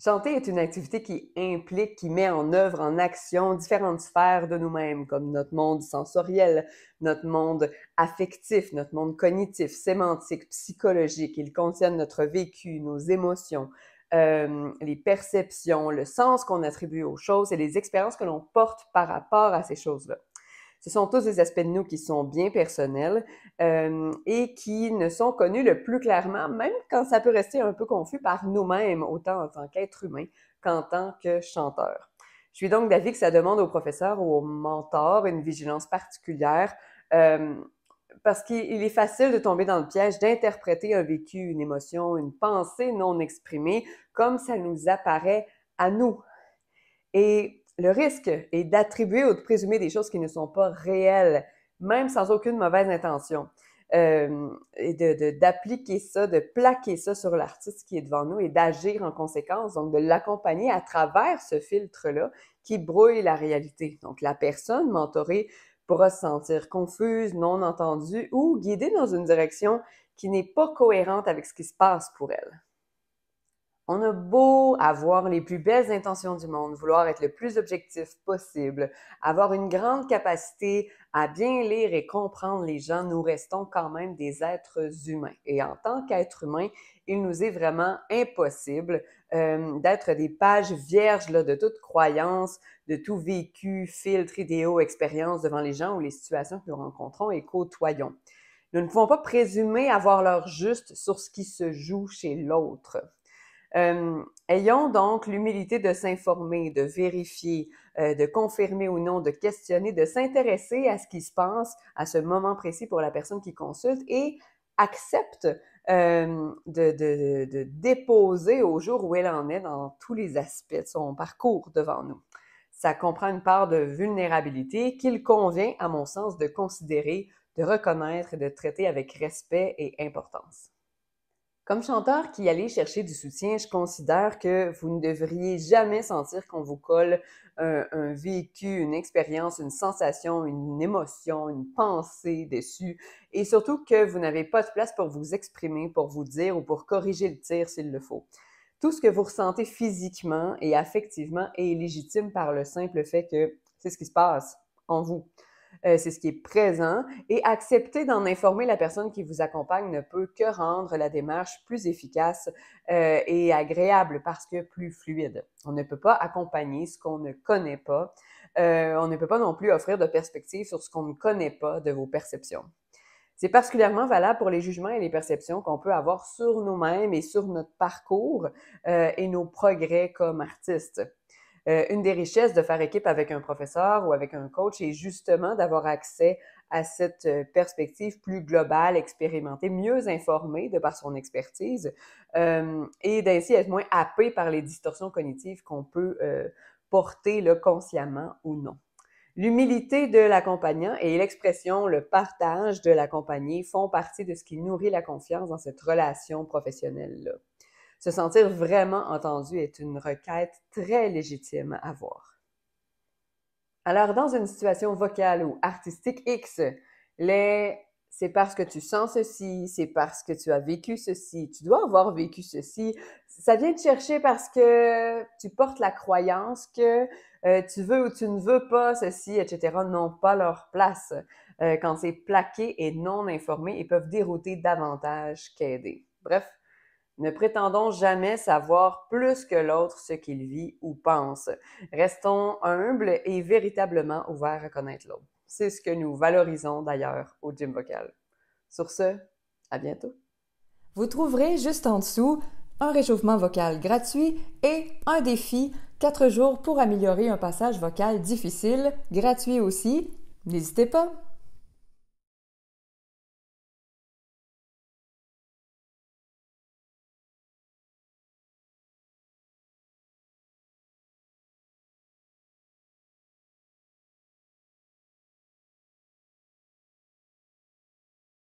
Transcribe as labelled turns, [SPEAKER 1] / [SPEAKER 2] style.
[SPEAKER 1] Chanter est une activité qui implique, qui met en œuvre, en action différentes sphères de nous-mêmes, comme notre monde sensoriel, notre monde affectif, notre monde cognitif, sémantique, psychologique. Ils contiennent notre vécu, nos émotions, les perceptions, le sens qu'on attribue aux choses et les expériences que l'on porte par rapport à ces choses-là. Ce sont tous des aspects de nous qui sont bien personnels et qui ne sont connus le plus clairement, même quand ça peut rester un peu confus par nous-mêmes, autant en tant qu'être humain qu'en tant que chanteur. Je suis donc d'avis que ça demande au professeur ou au mentor une vigilance particulière parce qu'il est facile de tomber dans le piège d'interpréter un vécu, une émotion, une pensée non exprimée comme ça nous apparaît à nous. Et le risque est d'attribuer ou de présumer des choses qui ne sont pas réelles, même sans aucune mauvaise intention. Et d'appliquer ça, de plaquer ça sur l'artiste qui est devant nous et d'agir en conséquence, donc de l'accompagner à travers ce filtre-là qui brouille la réalité. Donc la personne mentorée pourra se sentir confuse, non entendue ou guidée dans une direction qui n'est pas cohérente avec ce qui se passe pour elle. On a beau avoir les plus belles intentions du monde, vouloir être le plus objectif possible, avoir une grande capacité à bien lire et comprendre les gens, nous restons quand même des êtres humains. Et en tant qu'être humain, il nous est vraiment impossible d'être des pages vierges là, de toute croyance, de tout vécu, filtre, idéaux, expérience devant les gens ou les situations que nous rencontrons et côtoyons. Nous ne pouvons pas présumer avoir l'heure juste sur ce qui se joue chez l'autre. Ayons donc l'humilité de s'informer, de vérifier, de confirmer ou non, de questionner, de s'intéresser à ce qui se passe à ce moment précis pour la personne qui consulte et accepte de déposer au jour où elle en est dans tous les aspects de son parcours devant nous. Ça comprend une part de vulnérabilité qu'il convient, à mon sens, de considérer, de reconnaître et de traiter avec respect et importance. Comme chanteur qui allait chercher du soutien, je considère que vous ne devriez jamais sentir qu'on vous colle un vécu, une expérience, une sensation, une émotion, une pensée dessus et surtout que vous n'avez pas de place pour vous exprimer, pour vous dire ou pour corriger le tir s'il le faut. Tout ce que vous ressentez physiquement et affectivement est légitime par le simple fait que c'est ce qui se passe en vous. C'est ce qui est présent et accepter d'en informer la personne qui vous accompagne ne peut que rendre la démarche plus efficace et agréable parce que plus fluide. On ne peut pas accompagner ce qu'on ne connaît pas. On ne peut pas non plus offrir de perspective sur ce qu'on ne connaît pas de vos perceptions. C'est particulièrement valable pour les jugements et les perceptions qu'on peut avoir sur nous-mêmes et sur notre parcours et nos progrès comme artistes. Une des richesses de faire équipe avec un professeur ou avec un coach est justement d'avoir accès à cette perspective plus globale, expérimentée, mieux informée de par son expertise et d'ainsi être moins happé par les distorsions cognitives qu'on peut porter là, consciemment ou non. L'humilité de l'accompagnant et l'expression, le partage de l'accompagné font partie de ce qui nourrit la confiance dans cette relation professionnelle-là. Se sentir vraiment entendu est une requête très légitime à avoir. Alors, dans une situation vocale ou artistique X, c'est parce que tu sens ceci, c'est parce que tu as vécu ceci, tu dois avoir vécu ceci. Ça vient te chercher parce que tu portes la croyance que tu veux ou tu ne veux pas ceci, etc., n'ont pas leur place quand c'est plaqué et non informé et peuvent dérouter davantage qu'aider. Bref, ne prétendons jamais savoir plus que l'autre ce qu'il vit ou pense. Restons humbles et véritablement ouverts à connaître l'autre. C'est ce que nous valorisons d'ailleurs au Gym Vocal. Sur ce, à bientôt.
[SPEAKER 2] Vous trouverez juste en dessous un réchauffement vocal gratuit et un défi 4 jours pour améliorer un passage vocal difficile, gratuit aussi. N'hésitez pas!